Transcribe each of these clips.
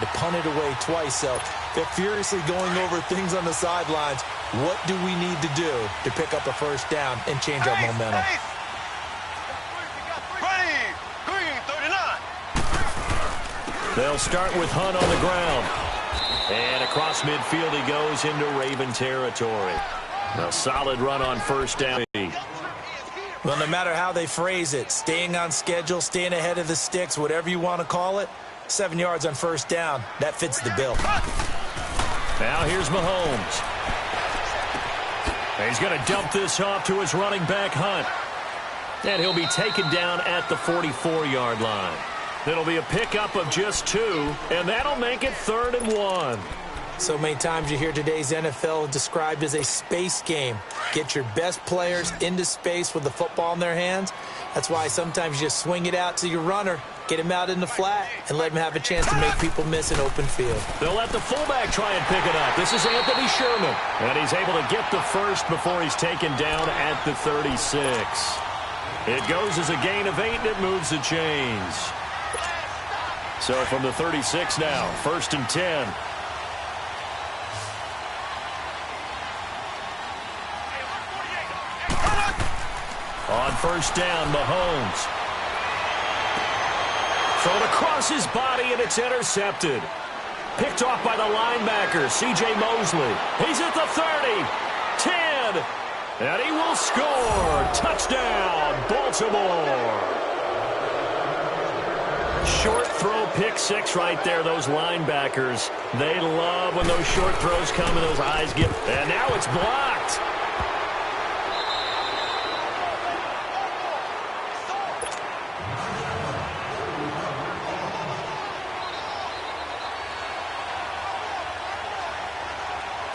to punt it away twice. So they're furiously going over things on the sidelines. What do we need to do to pick up a first down and change our momentum? They'll start with Hunt on the ground. And across midfield he goes into Raven territory. A solid run on first down. Well, no matter how they phrase it, staying on schedule, staying ahead of the sticks, whatever you want to call it, 7 yards on first down, that fits the bill. Now here's Mahomes. He's going to dump this off to his running back, Hunt. And he'll be taken down at the 44-yard line. It'll be a pickup of just 2, and that'll make it 3rd and 1. So many times you hear today's NFL described as a space game. Get your best players into space with the football in their hands. That's why sometimes you just swing it out to your runner, get him out in the flat, and let him have a chance to make people miss an open field. They'll let the fullback try and pick it up. This is Anthony Sherman. And he's able to get the first before he's taken down at the 36. It goes as a gain of 8, and it moves the chains. So from the 36 now, 1st and 10. On first down, Mahomes. Thrown across his body, and it's intercepted. Picked off by the linebacker, C.J. Mosley. He's at the 30, 10, and he will score. Touchdown, Baltimore. Short throw, pick 6 right there. Those linebackers, they love when those short throws come and those eyes get. And now it's blocked.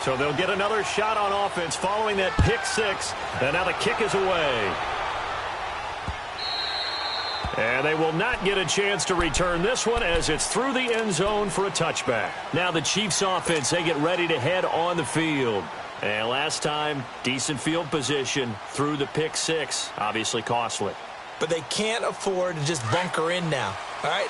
So they'll get another shot on offense following that pick 6. And now the kick is away. And they will not get a chance to return this one as it's through the end zone for a touchback. Now the Chiefs offense, they get ready to head on the field. And last time, decent field position through the pick 6. Obviously costly. But they can't afford to just bunker in now. All right,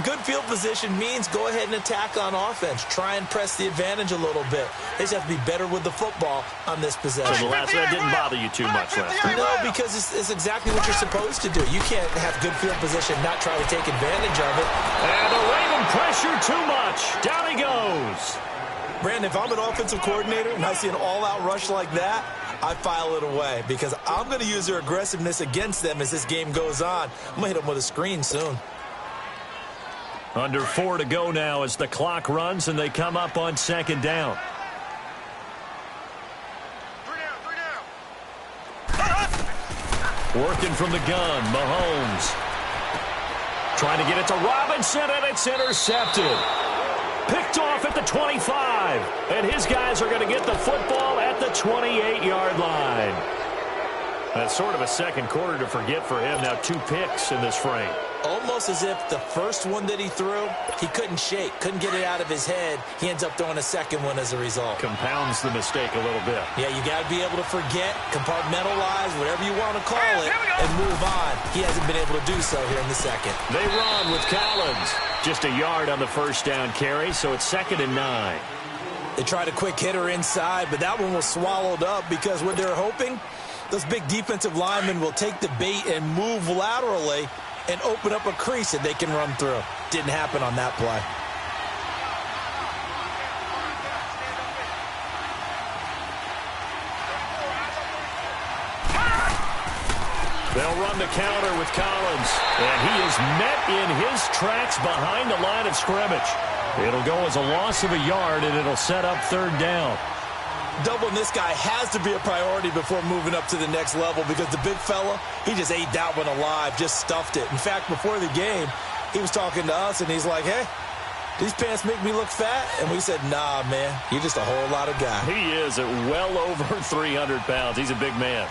good field position means go ahead and attack on offense. Try and press the advantage a little bit. They just have to be better with the football on this possession. So that didn't bother you too much last time. No, because it's exactly what you're supposed to do. You can't have good field position, not try to take advantage of it. And the Raven pressure too much. Down he goes. Brandon, if I'm an offensive coordinator and I see an all-out rush like that, I file it away because I'm going to use their aggressiveness against them as this game goes on. I'm going to hit them with a screen soon. Under 4 to go now as the clock runs and they come up on 2nd down. Working from the gun, Mahomes. Trying to get it to Robinson, and it's intercepted. Picked off at the 25. And his guys are going to get the football at the 28-yard line. That's sort of a second quarter to forget for him. Now 2 picks in this frame. Almost as if the first one that he threw, he couldn't shake, couldn't get it out of his head. He ends up throwing a second one as a result. Compounds the mistake a little bit. Yeah, you got to be able to forget, compartmentalize, whatever you want to call it, and move on. He hasn't been able to do so here in the second. They run with Collins. Just a yard on the first down carry, so it's 2nd and 9. They tried a quick hitter inside, but that one was swallowed up because what they're hoping, those big defensive linemen will take the bait and move laterally and open up a crease that they can run through. Didn't happen on that play. They'll run the counter with Collins. And he is met in his tracks behind the line of scrimmage. It'll go as a loss of a yard, and it'll set up 3rd down. Doubling this guy has to be a priority before moving up to the next level because the big fella, he just ate that one alive, just stuffed it. In fact, before the game, he was talking to us, and he's like, hey, these pants make me look fat? And we said, nah, man, you're just a whole lot of guy. He is at well over 300 pounds. He's a big man.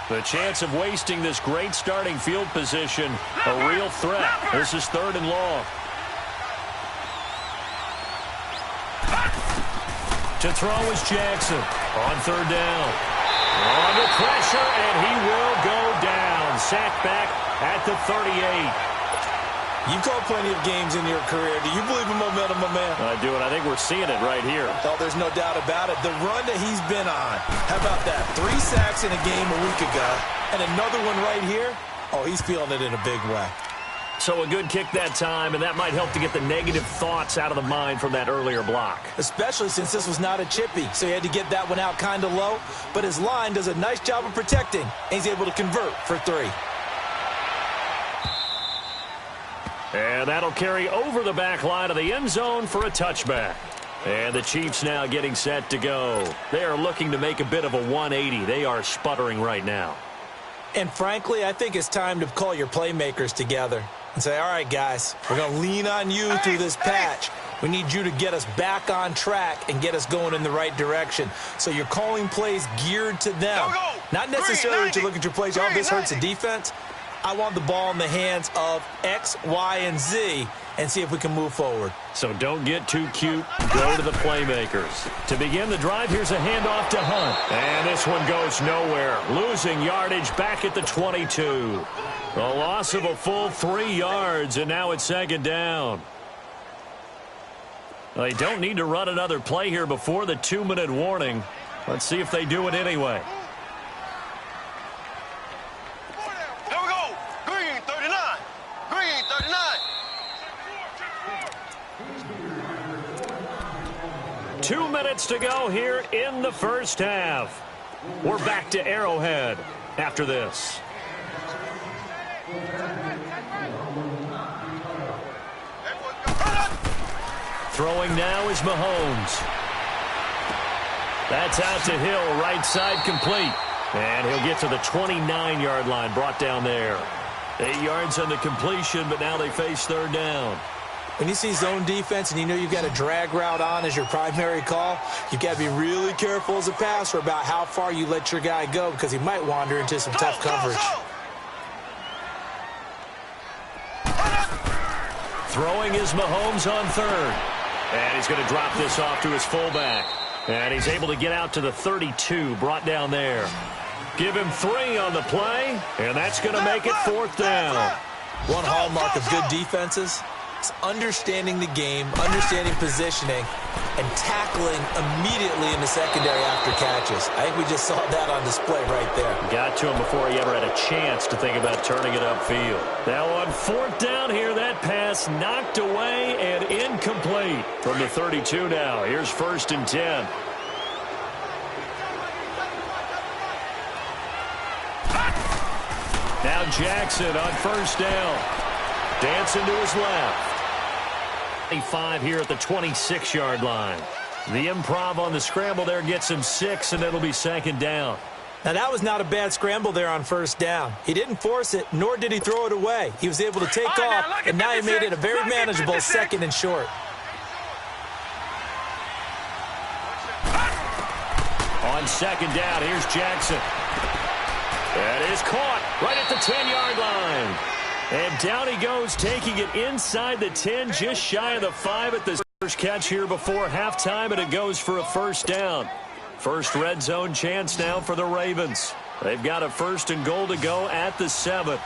The chance of wasting this great starting field position, a real threat. This is 3rd and long. To throw is Jackson on 3rd down. Oh, pressure, and he will go down. Sacked back at the 38. You've called plenty of games in your career. Do you believe in momentum, my man? I do, and I think we're seeing it right here. Oh, there's no doubt about it. The run that he's been on. How about that? 3 sacks in a game a week ago, and another one right here. Oh, he's feeling it in a big way. So a good kick that time, and that might help to get the negative thoughts out of the mind from that earlier block. Especially since this was not a chippy, so he had to get that one out kind of low. But his line does a nice job of protecting, and he's able to convert for 3. And that'll carry over the back line of the end zone for a touchback. And the Chiefs now getting set to go. They are looking to make a bit of a 180. They are sputtering right now. And frankly, I think it's time to call your playmakers together and say, all right, guys, we're going to lean on you through this patch. We need you to get us back on track and get us going in the right direction. So you're calling plays geared to them. Not necessarily that you look at your plays, oh, this hurts the defense. I want the ball in the hands of X, Y, and Z and see if we can move forward. So don't get too cute. Go to the playmakers. To begin the drive, here's a handoff to Hunt. And this one goes nowhere. Losing yardage back at the 22. A loss of a full 3 yards, and now it's 2nd down. They don't need to run another play here before the 2-minute warning. Let's see if they do it anyway. Here we go. Green 39. Green 39. 2 minutes to go here in the first half. We're back to Arrowhead after this. Throwing now is Mahomes. That's out to Hill, right side complete. And he'll get to the 29-yard line, brought down there. 8 yards on the completion, but now they face 3rd down. When you see zone defense and you know you've got a drag route on as your primary call, you've got to be really careful as a passer about how far you let your guy go because he might wander into some tough coverage. Throwing is Mahomes on 3rd. And he's going to drop this off to his fullback. And he's able to get out to the 32, brought down there. Give him 3 on the play, and that's going to make it 4th down. One hallmark of good defenses is understanding the game, understanding positioning, and tackling immediately in the secondary after catches. I think we just saw that on display right there. Got to him before he ever had a chance to think about turning it upfield. Now on 4th down here, that pass knocked away and incomplete from the 32 now. Here's 1st and 10. Now Jackson on 1st down. Dancing to his left. 5 here at the 26-yard line. The improv on the scramble there gets him 6, and it'll be 2nd down. Now, that was not a bad scramble there on 1st down. He didn't force it, nor did he throw it away. He was able to take off, and now he made it a very manageable 2nd and short. On 2nd down, here's Jackson. That is caught right at the 10-yard line. And down he goes, taking it inside the 10, just shy of the 5 at the first catch here before halftime, and it goes for a 1st down. First red zone chance now for the Ravens. They've got a 1st and goal to go at the 7.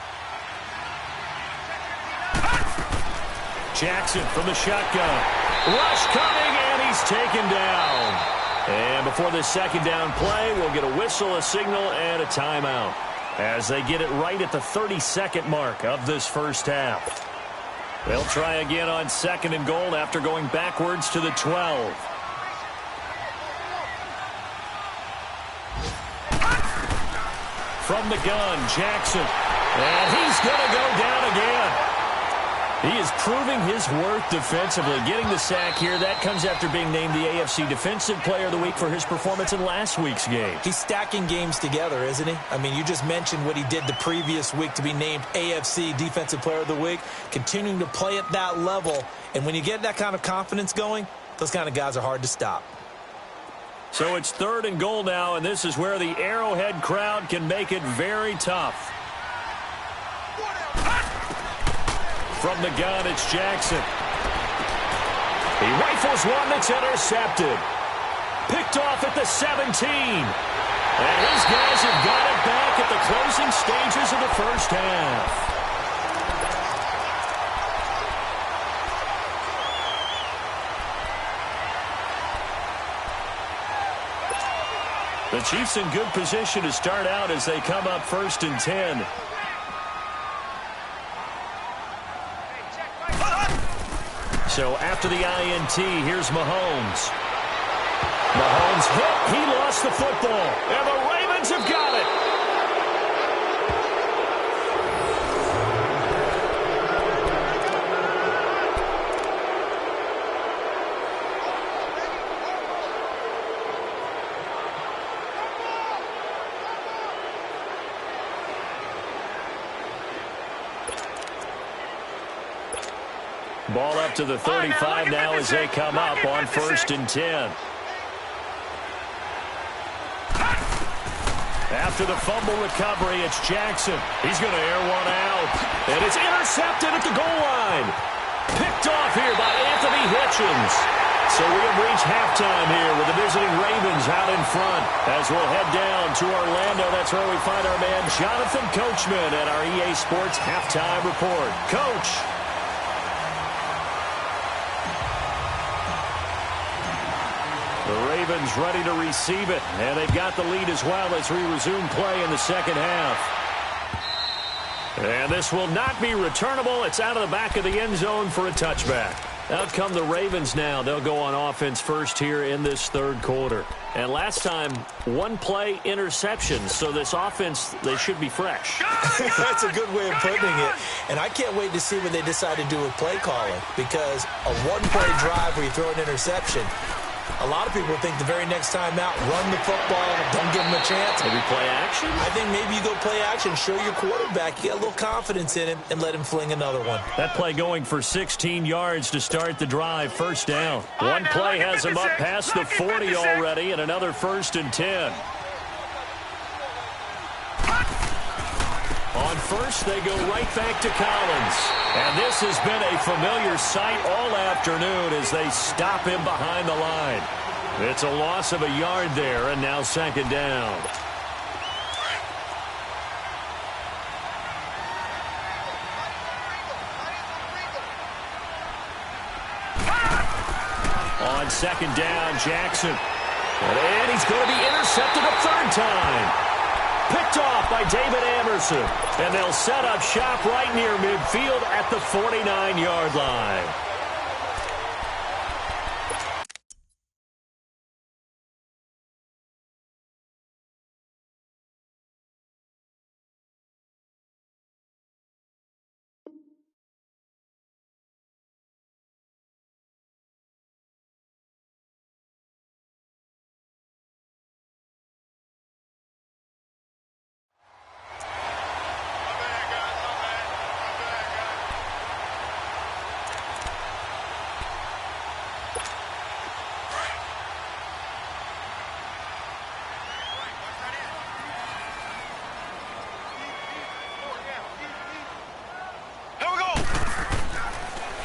Jackson from the shotgun. Rush coming, and he's taken down. And before this 2nd down play, we'll get a whistle, a signal, and a timeout as they get it right at the 32nd mark of this first half. They'll try again on 2nd and goal after going backwards to the 12. From the gun, Jackson. And he's going to go down again. He is proving his worth defensively. Getting the sack here, that comes after being named the AFC Defensive Player of the Week for his performance in last week's game. He's stacking games together, isn't he? I mean, you just mentioned what he did the previous week to be named AFC Defensive Player of the Week. Continuing to play at that level. And when you get that kind of confidence going, those kind of guys are hard to stop. So it's 3rd and goal now, and this is where the Arrowhead crowd can make it very tough. From the gun, it's Jackson. He rifles one that's intercepted. Picked off at the 17. And his guys have got it back. Chiefs in good position to start out as they come up 1st and 10. So after the INT, here's Mahomes. Mahomes hit. He lost the football. And the Ravens have got it. Ball up to the 35 now as they come up on 1st and 10. After the fumble recovery, it's Jackson. He's going to air one out. And it's intercepted at the goal line. Picked off here by Anthony Hitchens. So we have reached halftime here with the visiting Ravens out in front. As we'll head down to Orlando, that's where we find our man Jonathan Coachman at our EA Sports Halftime Report. Coach. The Ravens ready to receive it, and they've got the lead as well as we resume play in the second half. And this will not be returnable. It's out of the back of the end zone for a touchback. Out come the Ravens now. They'll go on offense first here in this third quarter. And last time, one play interception. So this offense, they should be fresh. That's a good way of putting it. And I can't wait to see what they decide to do with play calling. Because a one-play drive where you throw an interception, a lot of people think the very next time out, run the football, don't give him a chance. Maybe play action? I think maybe you go play action, show your quarterback, you get a little confidence in him, and let him fling another one. That play going for 16 yards to start the drive, 1st down. One play has him up past the 40 already, and another 1st and 10. On 1st, they go right back to Collins. And this has been a familiar sight all afternoon as they stop him behind the line. It's a loss of a yard there, and now 2nd down. On 2nd down, Jackson. And he's going to be intercepted a 3rd time. Picked off by David Anderson. And they'll set up shop right near midfield at the 49-yard line.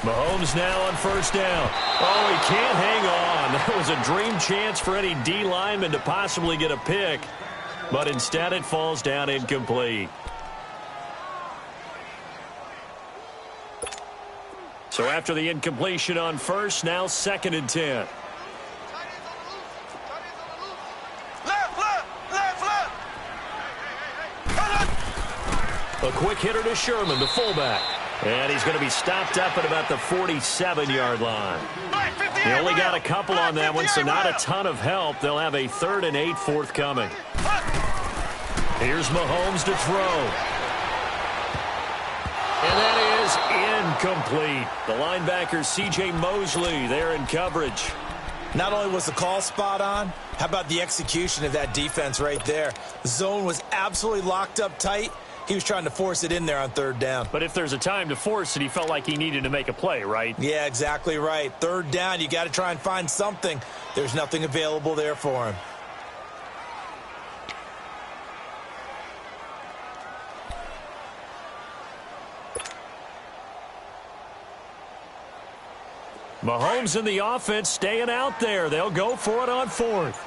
Mahomes now on 1st down. Oh, he can't hang on. That was a dream chance for any D lineman to possibly get a pick. But instead it falls down incomplete. So after the incompletion on 1st, now 2nd and 10. A quick hitter to Sherman, the fullback. And he's going to be stopped up at about the 47-yard line. He only got a couple on that one, so not a ton of help. They'll have a 3rd and 8 forthcoming. Here's Mahomes to throw. And that is incomplete. The linebacker, C.J. Mosley, there in coverage. Not only was the call spot on, how about the execution of that defense right there? The zone was absolutely locked up tight. He was trying to force it in there on 3rd down. But if there's a time to force it, he felt like he needed to make a play, right? Yeah, exactly right. 3rd down, you got to try and find something. There's nothing available there for him. Mahomes and the offense staying out there. They'll go for it on 4th.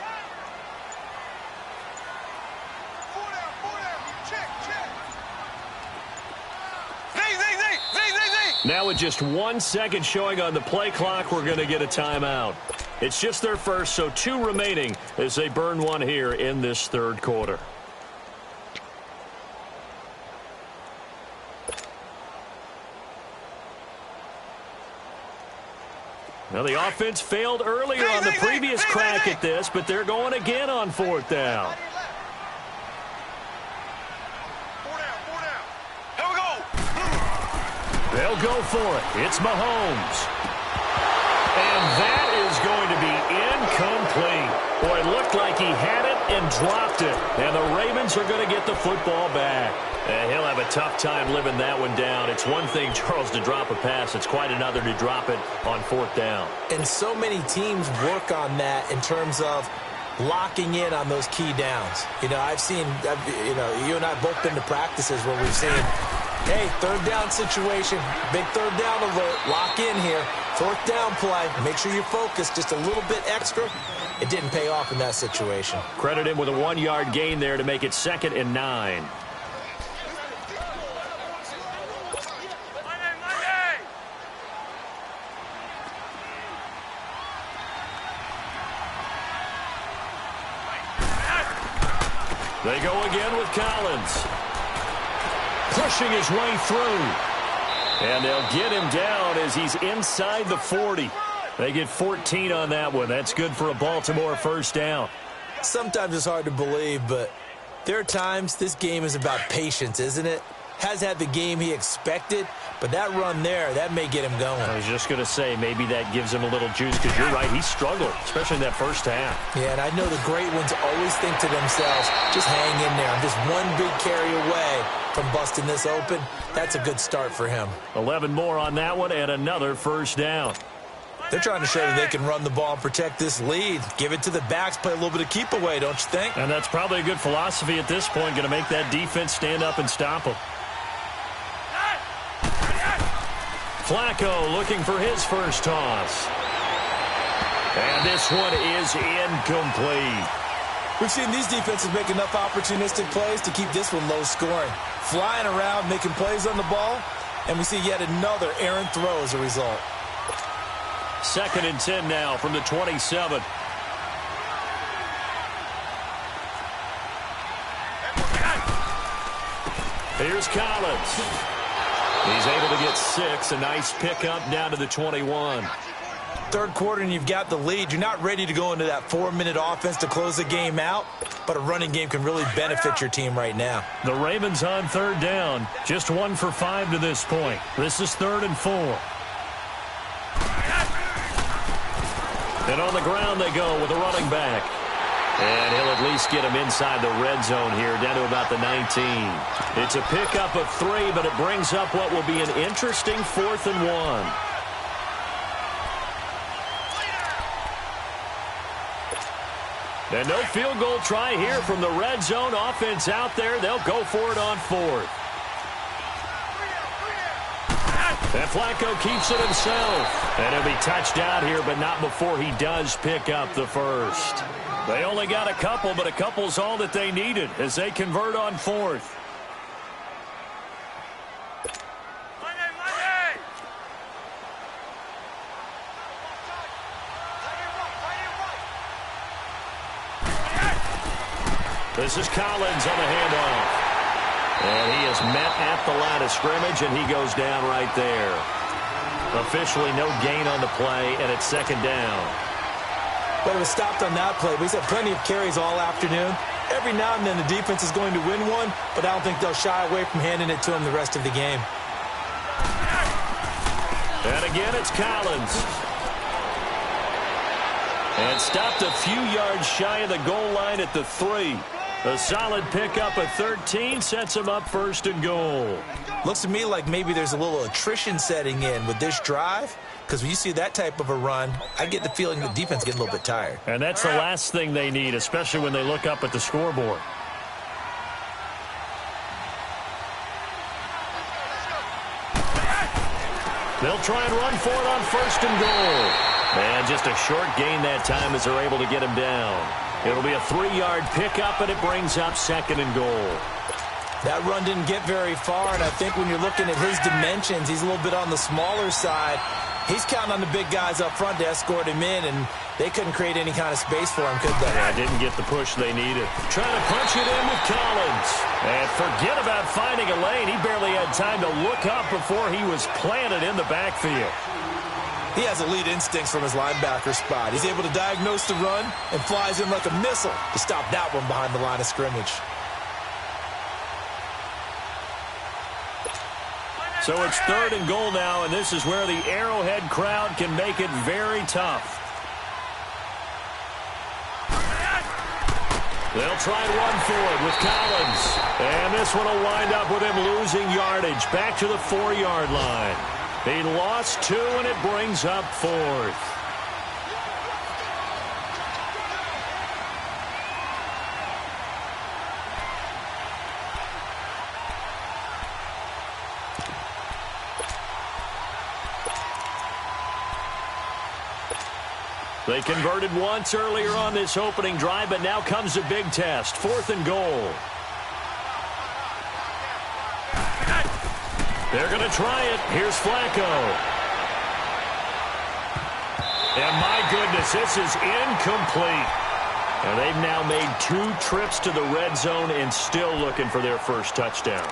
Now with just 1 second showing on the play clock, we're going to get a timeout. It's just their first, so 2 remaining as they burn one here in this third quarter. Now, the offense failed earlier on the previous crack at this, but they're going again on 4th down. Here we go. They'll go for it. It's Mahomes. And that is going to be incomplete. Boy, it looked like he had it and dropped it. And the Ravens are going to get the football back. And he'll have a tough time living that one down. It's one thing, Charles, to drop a pass. It's quite another to drop it on 4th down. And so many teams work on that in terms of locking in on those key downs. You know, you and I have both been to practices where we've seen, hey, 3rd down situation, big 3rd down alert, lock in here, 4th down play, make sure you're focused just a little bit extra. It didn't pay off in that situation. Credit him with a 1-yard gain there to make it 2nd and 9. They go again with Collins. Pushing his way through. And they'll get him down as he's inside the 40. They get 14 on that one. That's good for a Baltimore 1st down. Sometimes it's hard to believe, but there are times this game is about patience, isn't it? Has had the game he expected, but that run there, that may get him going. I was just going to say, maybe that gives him a little juice, because you're right, he struggled, especially in that first half. Yeah, and I know the great ones always think to themselves, just hang in there. I'm just one big carry away from busting this open. That's a good start for him. 11 more on that one, and another 1st down. They're trying to show that they can run the ball and protect this lead. Give it to the backs, play a little bit of keep away, don't you think? And that's probably a good philosophy at this point, going to make that defense stand up and stop them. Flacco looking for his first toss. And this one is incomplete. We've seen these defenses make enough opportunistic plays to keep this one low scoring. Flying around, making plays on the ball, and we see yet another errant throw as a result. 2nd and 10 now from the 27. Here's Collins. He's able to get 6. A nice pickup down to the 21. 3rd quarter and you've got the lead. You're not ready to go into that 4-minute offense to close the game out, but a running game can really benefit your team right now. The Ravens on 3rd down. Just 1 for 5 to this point. This is 3rd and 4. And on the ground they go with a running back. And he'll at least get him inside the red zone here, down to about the 19. It's a pickup of 3, but it brings up what will be an interesting 4th and 1. And no field goal try here from the red zone. Offense out there. They'll go for it on 4th. And Flacco keeps it himself. And he'll be touched out here, but not before he does pick up the first. They only got a couple, but a couple's all that they needed as they convert on 4th. This is Collins on the handoff. And he is met at the line of scrimmage, and he goes down right there. Officially no gain on the play, and it's 2nd down. But it was stopped on that play. But he's had plenty of carries all afternoon. Every now and then the defense is going to win one, but I don't think they'll shy away from handing it to him the rest of the game. And again, it's Collins. And stopped a few yards shy of the goal line at the 3. A solid pickup of 13 sets him up 1st and goal. Looks to me like maybe there's a little attrition setting in with this drive, because when you see that type of a run, I get the feeling the defense getting a little bit tired. And that's the last thing they need, especially when they look up at the scoreboard. They'll try and run for it on 1st and goal. And just a short gain that time as they're able to get him down. It'll be a 3-yard pickup, and it brings up 2nd and goal. That run didn't get very far, and I think when you're looking at his dimensions, he's a little bit on the smaller side. He's counting on the big guys up front to escort him in, and they couldn't create any kind of space for him, could they? Yeah, didn't get the push they needed. Trying to punch it in with Collins. And forget about finding a lane. He barely had time to look up before he was planted in the backfield. He has elite instincts from his linebacker spot. He's able to diagnose the run and flies in like a missile to stop that one behind the line of scrimmage. So it's 3rd and goal now, and this is where the Arrowhead crowd can make it very tough. They'll try and run for it with Collins. And this one will wind up with him losing yardage back to the 4-yard line. He lost 2, and it brings up 4th. They converted once earlier on this opening drive, but now comes a big test. 4th and goal. They're going to try it. Here's Flacco. And my goodness, this is incomplete. And they've now made 2 trips to the red zone and still looking for their first touchdown.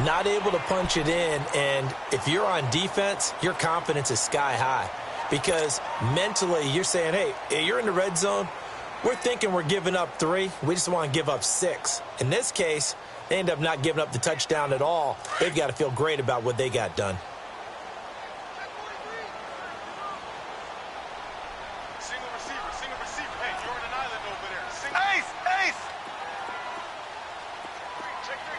Not able to punch it in, and if you're on defense, your confidence is sky high. Because mentally, you're saying, hey, you're in the red zone. We're thinking we're giving up 3. We just want to give up 6. In this case, they end up not giving up the touchdown at all. They've got to feel great about what they got done. Single receiver. Hey, you're in an island over there. Ace! Check 3.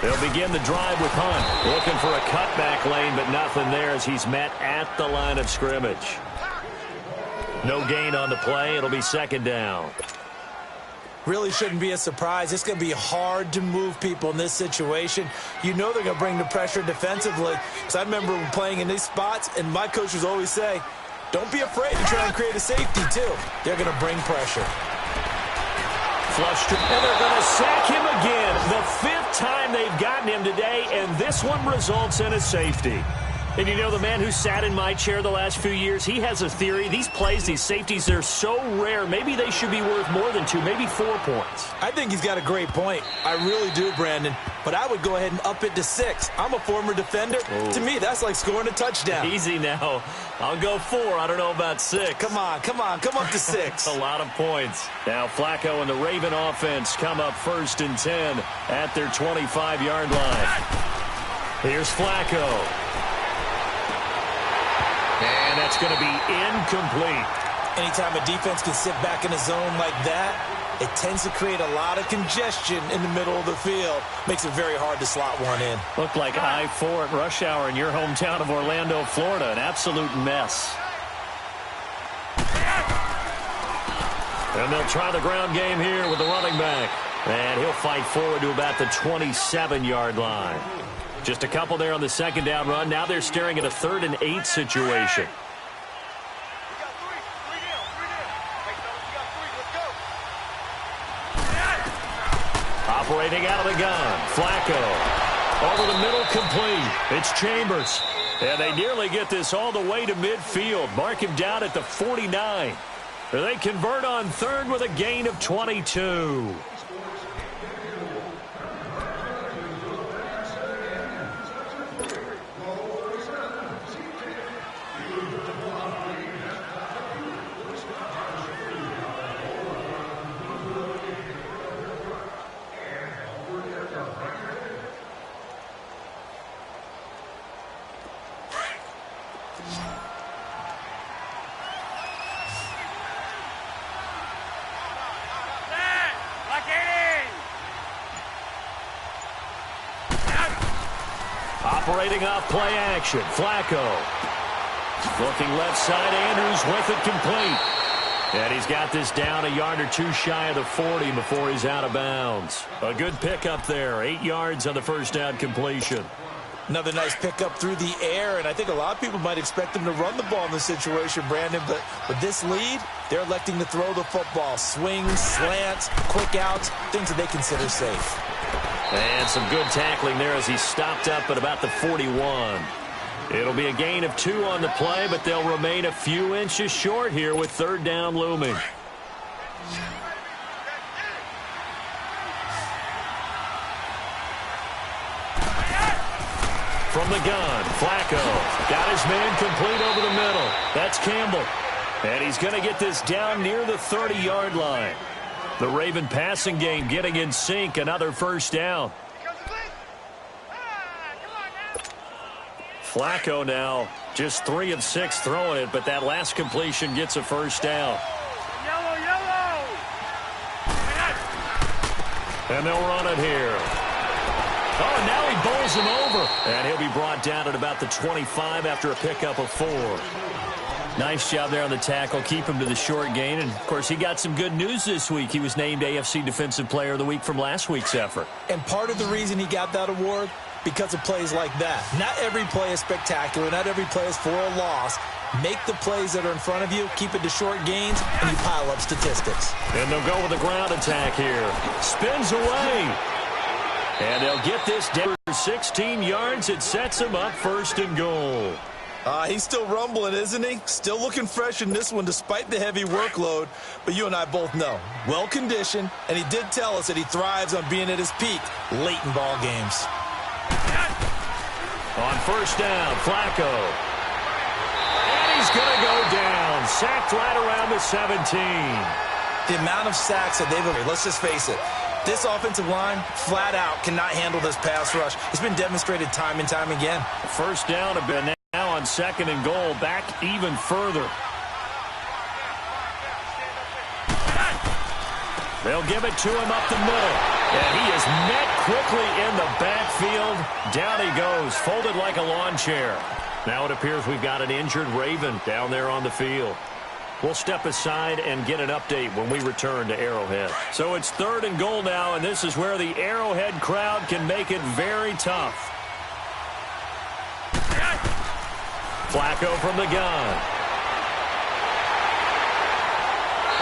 They'll begin the drive with Hunt. Looking for a cutback lane, but nothing there as he's met at the line of scrimmage. No gain on the play. It'll be 2nd down. Really shouldn't be a surprise. It's going to be hard to move people in this situation. You know they're going to bring the pressure defensively. Because I remember playing in these spots, and my coaches always say, don't be afraid to try and create a safety, too. They're going to bring pressure. Flushed, and they're going to sack him again. The 5th time they've gotten him today, and this one results in a safety. And you know, the man who sat in my chair the last few years, he has a theory. These plays, these safeties, they're so rare. Maybe they should be worth more than 2, maybe 4 points. I think he's got a great point. I really do, Brandon. But I would go ahead and up it to 6. I'm a former defender. Oh. To me, that's like scoring a touchdown. Easy now. I'll go 4. I don't know about 6. Come on. Come up to 6. A lot of points. Now Flacco and the Raven offense come up 1st and 10 at their 25-yard line. Here's Flacco. And that's going to be incomplete. Anytime a defense can sit back in a zone like that, it tends to create a lot of congestion in the middle of the field. Makes it very hard to slot one in. Looked like I-4 at rush hour in your hometown of Orlando, Florida. An absolute mess. And they'll try the ground game here with the running back. And he'll fight forward to about the 27-yard line. Just a couple there on the 2nd down run. Now they're staring at a 3rd and 8 situation. Operating out of the gun. Flacco. Over the middle, complete. It's Chambers. And they nearly get this all the way to midfield. Mark him down at the 49. They convert on 3rd with a gain of 22. Operating off play action. Flacco. Looking left side. Andrews with it, complete. And he's got this down a yard or 2 shy of the 40 before he's out of bounds. A good pickup there. 8 yards on the 1st down completion. Another nice pickup through the air, and I think a lot of people might expect them to run the ball in this situation, Brandon, but with this lead, they're electing to throw the football. Swings, slants, quick outs, things that they consider safe. And some good tackling there as he stopped up at about the 41. It'll be a gain of 2 on the play, but they'll remain a few inches short here with third down looming. From the gun, Flacco got his man complete over the middle. That's Campbell. And he's going to get this down near the 30-yard line. The Raven passing game getting in sync, another first down. Flacco now just 3 of 6 throwing it, but that last completion gets a first down. And they'll run it here. Oh, and now he bowls him over. And he'll be brought down at about the 25 after a pickup of 4. Nice job there on the tackle. Keep him to the short gain. And, of course, he got some good news this week. He was named AFC Defensive Player of the Week from last week's effort. And part of the reason he got that award, because of plays like that. Not every play is spectacular. Not every play is for a loss. Make the plays that are in front of you, keep it to short gains, and you pile up statistics. And they'll go with the ground attack here. Spins away. And they'll get this down for 16 yards. It sets him up first and goal. He's still rumbling, isn't he? Still looking fresh in this one despite the heavy workload. But you and I both know, well-conditioned, and he did tell us that he thrives on being at his peak late in ball games. On first down, Flacco. And he's going to go down. Sacked right around the 17. The amount of sacks that they've made, let's just face it, this offensive line, flat out, cannot handle this pass rush. It's been demonstrated time and time again. First down a bit now on second and goal. Back even further. They'll give it to him up the middle. And he is met quickly in the backfield. Down he goes, folded like a lawn chair. Now it appears we've got an injured Raven down there on the field. We'll step aside and get an update when we return to Arrowhead. So it's third and goal now, and this is where the Arrowhead crowd can make it very tough. Flacco from the gun.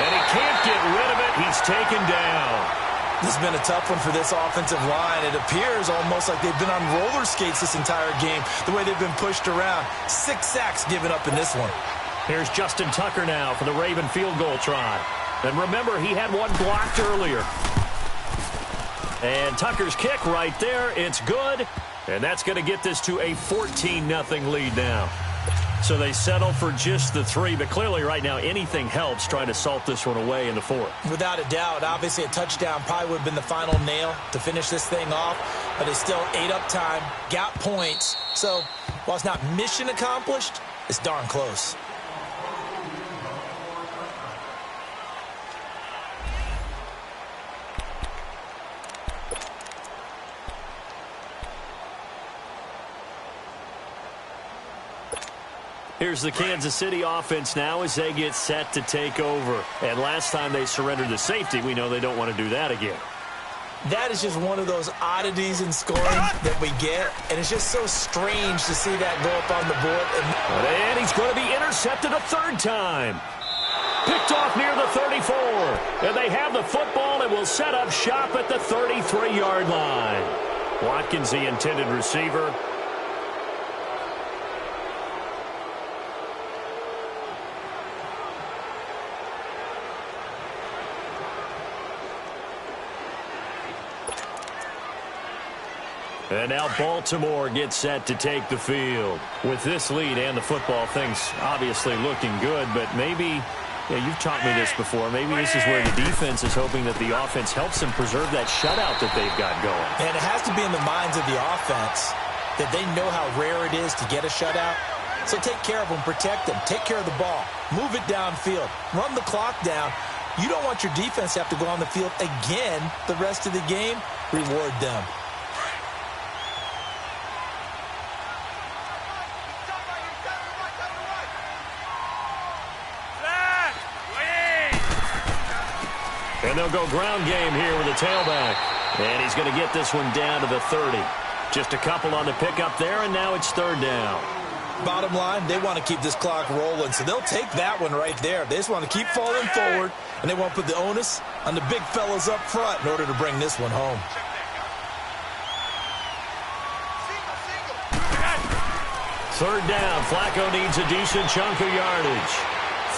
And he can't get rid of it. He's taken down. This has been a tough one for this offensive line. It appears almost like they've been on roller skates this entire game, the way they've been pushed around. 6 sacks given up in this one. Here's Justin Tucker now for the Raven field goal try. And remember, he had one blocked earlier. And Tucker's kick right there. It's good. And that's going to get this to a 14-0 lead now. So they settle for just the 3, but clearly right now anything helps trying to salt this one away in the 4th. Without a doubt, obviously a touchdown probably would have been the final nail to finish this thing off, but they still ate up time, got points. So while it's not mission accomplished, it's darn close. Here's the Kansas City offense now as they get set to take over. And last time they surrendered the safety, we know they don't want to do that again. That is just one of those oddities in scoring that we get, and it's just so strange to see that go up on the board. And he's going to be intercepted a 3rd time. Picked off near the 34. And they have the football and will set up shop at the 33-yard line. Watkins, the intended receiver. And now Baltimore gets set to take the field. With this lead and the football, things obviously looking good, but maybe, you've taught me this before, maybe this is where the defense is hoping that the offense helps them preserve that shutout that they've got going. And it has to be in the minds of the offense that they know how rare it is to get a shutout. So take care of them, protect them, take care of the ball, move it downfield, run the clock down. You don't want your defense to have to go on the field again the rest of the game. Reward them. And they'll go ground game here with a tailback. And he's going to get this one down to the 30. Just a couple on the pickup there, and now it's third down. Bottom line, they want to keep this clock rolling, so they'll take that one right there. They just want to keep falling forward, and they want to put the onus on the big fellas up front in order to bring this one home. Third down. Flacco needs a decent chunk of yardage.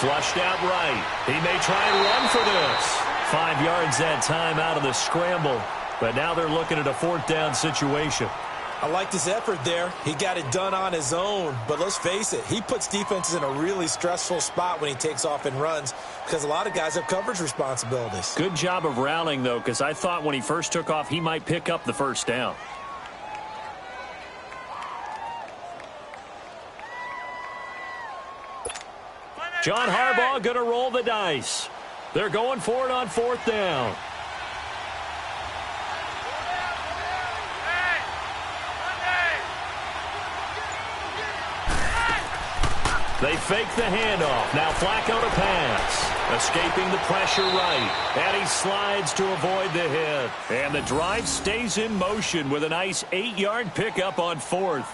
Flushed out right. He may try and run for this. 5 yards that time out of the scramble, but now they're looking at a fourth down situation. I liked his effort there. He got it done on his own. But let's face it, he puts defenses in a really stressful spot when he takes off and runs because a lot of guys have coverage responsibilities. Good job of rallying, though, because I thought when he first took off, he might pick up the first down. John Harbaugh going to roll the dice. They're going for it on fourth down. They fake the handoff. Now Flacco to pass. Escaping the pressure right. And he slides to avoid the hit. And the drive stays in motion with a nice 8-yard pickup on fourth.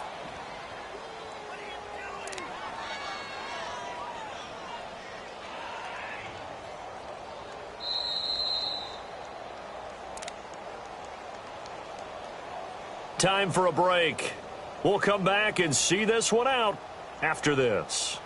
Time for a break. We'll come back and see this one out after this.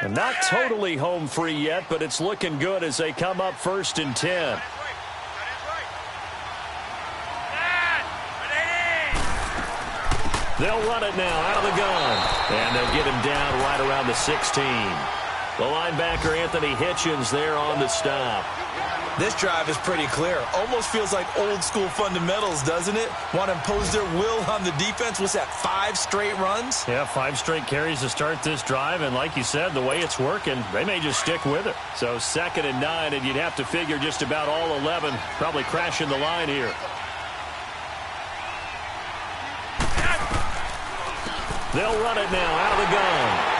And not totally home free yet, but it's looking good as they come up 1st and 10. They'll run it now out of the gun. And they'll get him down right around the 16. The linebacker, Anthony Hitchens, there on the stop. This drive is pretty clear. Almost feels like old school fundamentals, doesn't it? Want to impose their will on the defense. What's that, 5 straight runs? Yeah, 5 straight carries to start this drive. And like you said, the way it's working, they may just stick with it. So 2nd and 9, and you'd have to figure just about all 11 probably crashing the line here. They'll run it now out of the gun.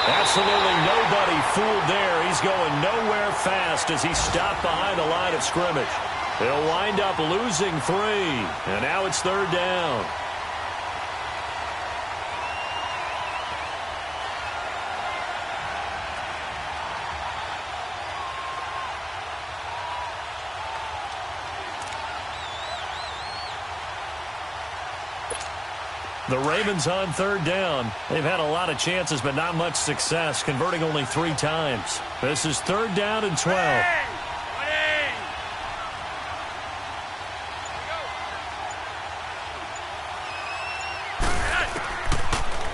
Absolutely nobody fooled there. He's going nowhere fast as he stopped behind the line of scrimmage. They'll wind up losing 3. And now it's 3rd down. The Ravens on 3rd down. They've had a lot of chances, but not much success, converting only 3 times. This is 3rd down and 12.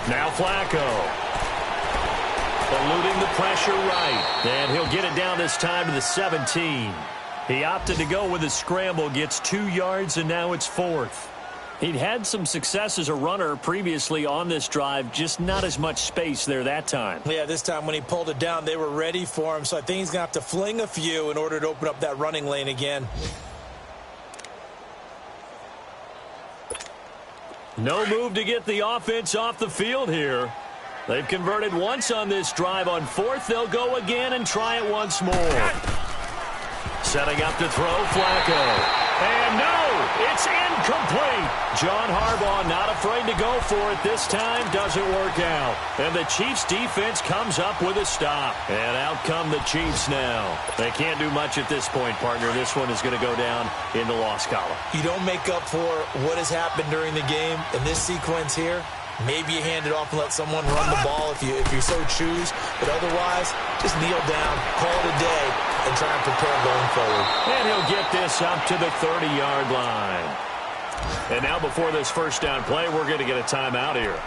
Now Flacco. Eluding the pressure right. And he'll get it down this time to the 17. He opted to go with a scramble, gets 2 yards, and now it's 4th. He'd had some success as a runner previously on this drive, just not as much space there that time. Yeah, this time when he pulled it down, they were ready for him, so I think he's going to have to fling a few in order to open up that running lane again. No move to get the offense off the field here. They've converted once on this drive. On 4th, they'll go again and try it once more. Setting up to throw, Flacco. And no, it's incomplete. John Harbaugh not afraid to go for it this time. Doesn't work out. And the Chiefs defense comes up with a stop. And out come the Chiefs now. They can't do much at this point, partner. This one is going to go down in the loss column. You don't make up for what has happened during the game in this sequence here. Maybe you hand it off and let someone run the ball if you so choose. But otherwise, just kneel down, call it a day, and try and prepare going forward. And he'll get this up to the 30-yard line. And now before this first down play, we're going to get a timeout here,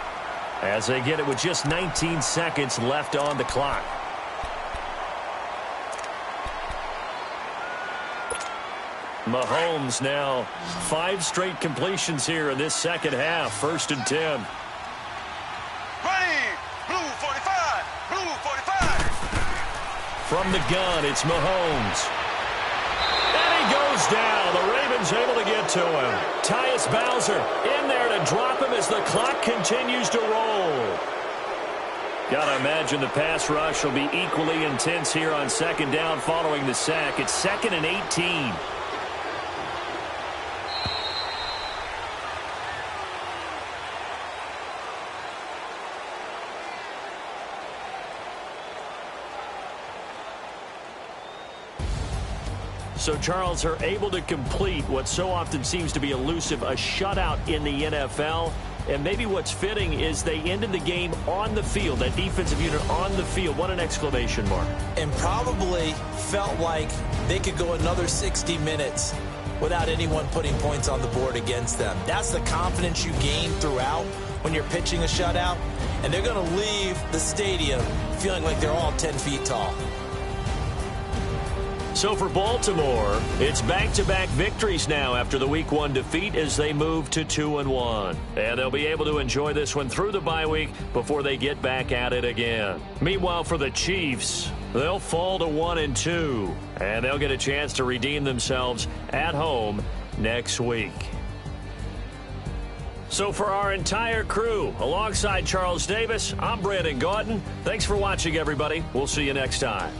as they get it with just 19 seconds left on the clock. Mahomes now 5 straight completions here in this second half. 1st and 10. Ready, blue 45, blue 45. From the gun, it's Mahomes. And he goes down. The Ravens able to get to him. Tyus Bowser in there to drop him as the clock continues to roll. Gotta imagine the pass rush will be equally intense here on second down following the sack. It's 2nd and 18. So, Charles, are able to complete what so often seems to be elusive, a shutout in the NFL. And maybe what's fitting is they ended the game on the field, that defensive unit on the field. What an exclamation mark. And probably felt like they could go another 60 minutes without anyone putting points on the board against them. That's the confidence you gain throughout when you're pitching a shutout. And they're going to leave the stadium feeling like they're all 10 feet tall. So for Baltimore, it's back-to-back victories now after the Week 1 defeat as they move to 2-1. And they'll be able to enjoy this one through the bye week before they get back at it again. Meanwhile, for the Chiefs, they'll fall to 1-2, and they'll get a chance to redeem themselves at home next week. So for our entire crew, alongside Charles Davis, I'm Brandon Gaudin. Thanks for watching, everybody. We'll see you next time.